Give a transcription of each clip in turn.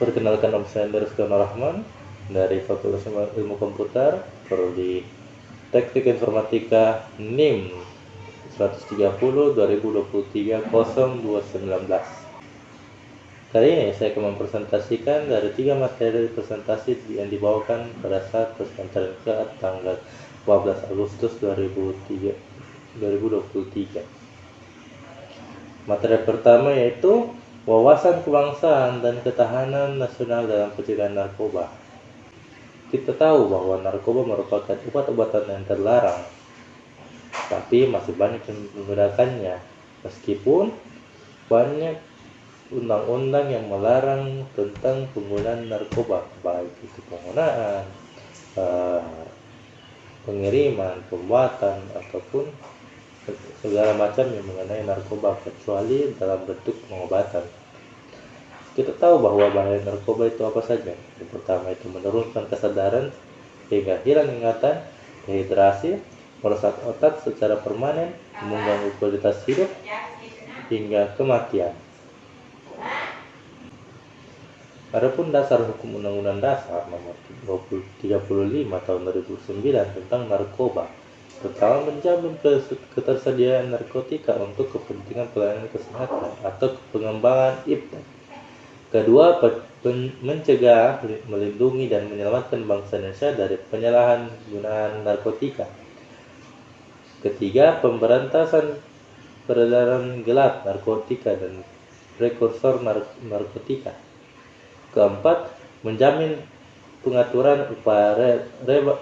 Perkenalkan, nama saya Rizky Rahman dari Fakultas Ilmu Komputer, Prodi Teknik Informatika NIM 130 2023 0219. Kali ini saya akan mempresentasikan dari 3 materi presentasi yang dibawakan pada saat presentasi tanggal 14 Agustus 2023. Materi pertama yaitu wawasan kebangsaan dan ketahanan nasional dalam pencegahan narkoba. Kita tahu bahwa narkoba merupakan obat-obatan yang terlarang, tapi masih banyak yang menggunakannya, meskipun banyak undang-undang yang melarang tentang penggunaan narkoba, baik itu penggunaan, pengiriman, pembuatan, ataupun segala macam yang mengenai narkoba, kecuali dalam bentuk pengobatan. Kita tahu bahwa bahaya narkoba itu apa saja. Yang pertama itu menurunkan kesadaran hingga hilang ingatan, dehidrasi, merusak otak secara permanen, mengganggu kualitas hidup, hingga kematian. Adapun dasar hukum Undang-Undang Dasar Nomor 35 Tahun 2009 tentang narkoba, pertama menjamin ketersediaan narkotika untuk kepentingan pelayanan kesehatan atau pengembangan iptek. Kedua, mencegah, melindungi, dan menyelamatkan bangsa Indonesia dari penyalahgunaan narkotika. Ketiga, pemberantasan peredaran gelap narkotika dan prekursor narkotika. Keempat, menjamin pengaturan upaya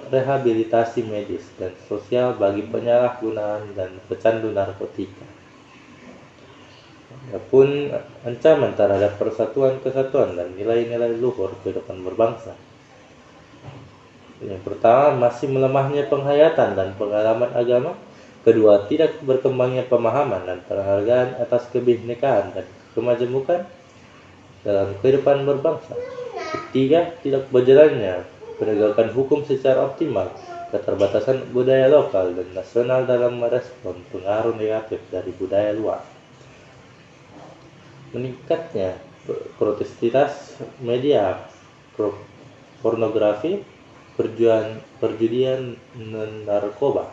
rehabilitasi medis dan sosial bagi penyalahgunaan dan pecandu narkotika. Adapun ancaman terhadap persatuan, kesatuan, dan nilai-nilai luhur kehidupan berbangsa. Yang pertama, masih melemahnya penghayatan dan pengalaman agama. Kedua, tidak berkembangnya pemahaman dan penghargaan atas kebinekaan dan kemajemukan dalam kehidupan berbangsa. Ketiga, tidak berjalannya penegakan hukum secara optimal, keterbatasan budaya lokal dan nasional dalam merespon pengaruh negatif dari budaya luar. Meningkatnya produktivitas media, pornografi, perjudian, dan narkoba.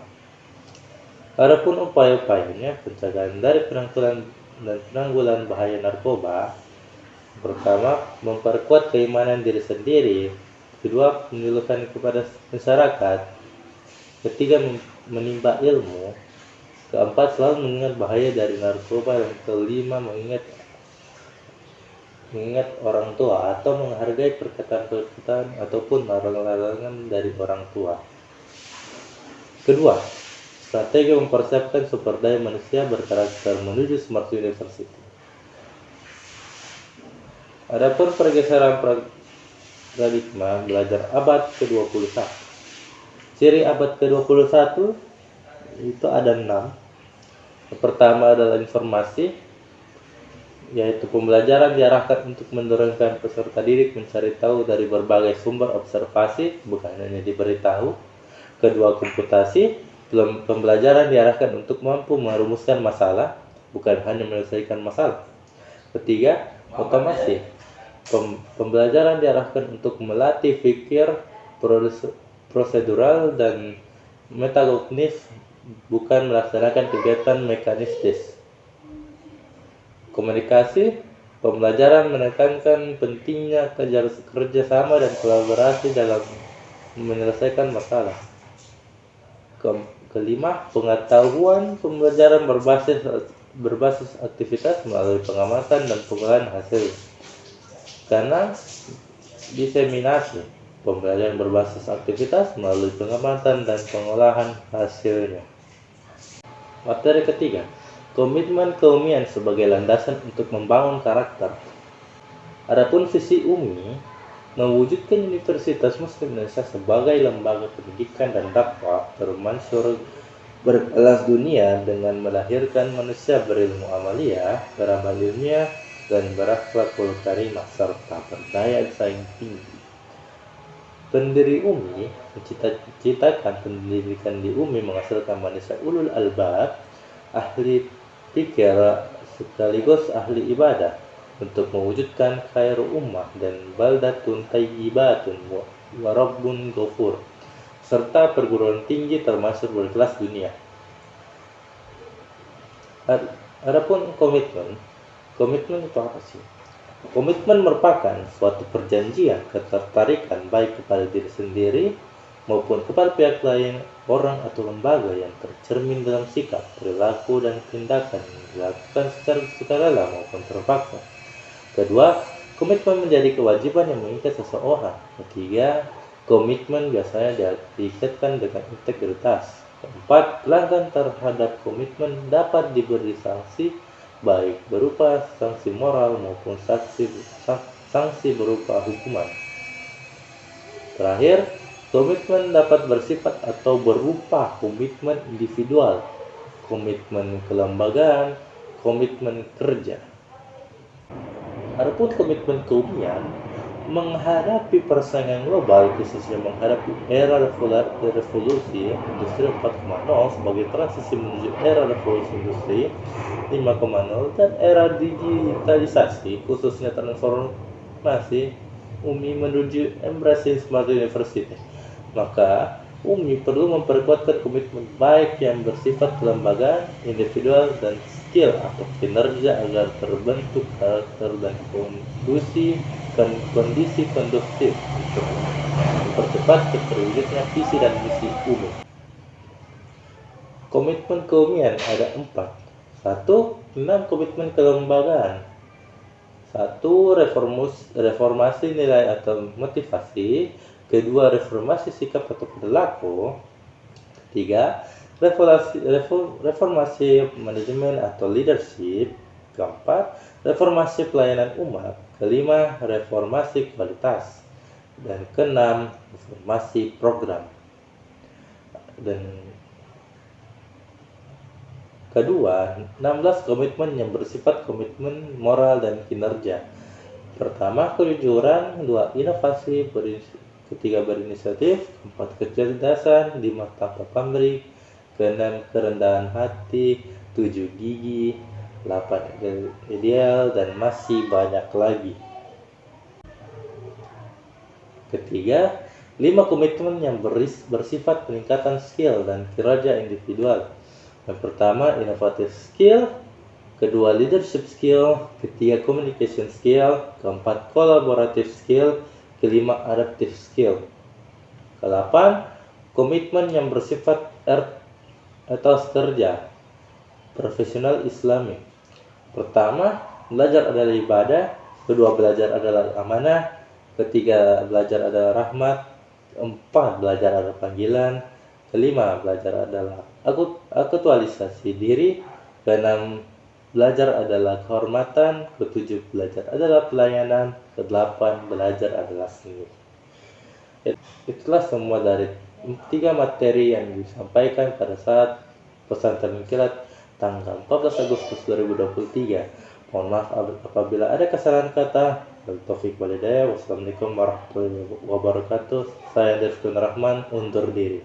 Adapun upaya-upayanya pencegahan dari penanggulangan bahaya narkoba. Pertama, memperkuat keimanan diri sendiri. Kedua, menunjukkan kepada masyarakat. Ketiga, menimba ilmu. Keempat, selalu mengingat bahaya dari narkoba. Dan kelima, mengingat orang tua atau menghargai perkataan ataupun larangan dari orang tua. Kedua, strategi mempersiapkan sumber daya manusia berkarakter menuju Smart University. Adapun pergeseran paradigma belajar abad ke-21. Ciri abad ke-21 itu ada 6. Yang pertama adalah informasi, yaitu pembelajaran diarahkan untuk mendorongkan peserta didik mencari tahu dari berbagai sumber observasi, bukan hanya diberitahu. Kedua, komputasi, pembelajaran diarahkan untuk mampu merumuskan masalah, bukan hanya menyelesaikan masalah. Ketiga, otomasi, pembelajaran diarahkan untuk melatih pikir prosedural dan metagognis, bukan melaksanakan kegiatan mekanistis. Komunikasi, pembelajaran menekankan pentingnya kerjasama dan kolaborasi dalam menyelesaikan masalah. Kelima, pengetahuan, pembelajaran berbasis aktivitas melalui pengamatan dan pengolahan hasil. Karena diseminasi, pembelajaran berbasis aktivitas melalui pengamatan dan pengolahan hasilnya. Materi ketiga, komitmen keUMI-an sebagai landasan untuk membangun karakter. Adapun visi UMI mewujudkan Universitas Muslim Indonesia sebagai lembaga pendidikan dan dakwah termasyhur berkelas dunia dengan melahirkan manusia berilmu amaliyah, beramal ilmiah, dan berakhlakul karimah serta berdaya saing tinggi. Pendiri UMI mencita-citakan pendidikan di UMI menghasilkan manusia ulul albab, ahli pikir sekaligus ahli ibadah, untuk mewujudkan khairu ummah dan baldatun tayyibatun wa rabbun ghafur, serta perguruan tinggi termasuk berkelas dunia. Adapun komitmen itu apa sih? Komitmen merupakan suatu perjanjian ketertarikan baik kepada diri sendiri maupun kepada pihak lain, orang atau lembaga yang tercermin dalam sikap, perilaku, dan tindakan yang dilakukan secara sukarela maupun terpaksa. Kedua, komitmen menjadi kewajiban yang mengikat seseorang. Ketiga, komitmen biasanya diikatkan dengan integritas. Keempat, pelanggan terhadap komitmen dapat diberi sanksi baik berupa sanksi moral maupun sanksi berupa hukuman. Terakhir, komitmen dapat bersifat atau berupa komitmen individual, komitmen kelembagaan, komitmen kerja. Adapun komitmen keummian menghadapi persaingan global, khususnya menghadapi era revolusi industri 4.0 sebagai transisi menuju era revolusi industri 5.0 dan era digitalisasi, khususnya transformasi UMI menuju embracing smart university. Maka UMI perlu memperkuatkan komitmen baik yang bersifat kelembagaan, individual, dan skill atau kinerja agar terbentuk karakter dan kondisi kondusif untuk mempercepat terwujudnya visi dan misi UMI. Komitmen keumian ada 4. 1. Komitmen kelembagaan. 1. Reformasi nilai atau motivasi. 2. Reformasi sikap atau perilaku. 3. Reformasi manajemen atau leadership. 4. Reformasi pelayanan umat. 5. Reformasi kualitas. Dan 6. Reformasi program. Dan kedua, 16 komitmen yang bersifat komitmen moral dan kinerja. Pertama, kejujuran. 2. Inovasi. 3. Berinisiatif. 4. Kecerdasan. 5. Tanpa pamrih. 6. Kerendahan hati. 7. Gigi. 8. Ideal. Dan masih banyak lagi. Ketiga, 5 komitmen yang bersifat peningkatan skill dan kinerja individual. Yang pertama, innovative skill. Kedua, leadership skill. Ketiga, communication skill. Keempat, collaborative skill. Kelima, adaptive skill. Kedelapan, komitmen yang bersifat etos kerja profesional Islami. Pertama, belajar adalah ibadah. Kedua, belajar adalah amanah. Ketiga, belajar adalah rahmat. Keempat, belajar adalah panggilan. Kelima, belajar adalah aktualisasi diri. Keenam, belajar adalah kehormatan. Ketujuh, belajar adalah pelayanan. Kedelapan, belajar adalah seni. Itulah semua dari 3 materi yang disampaikan pada saat pesantren kilat tanggal 14 Agustus 2023. Mohon maaf apabila ada kesalahan kata. Taufik walhidayah. Wassalamualaikum warahmatullahi wabarakatuh. Saya Devkun Rahman undur diri.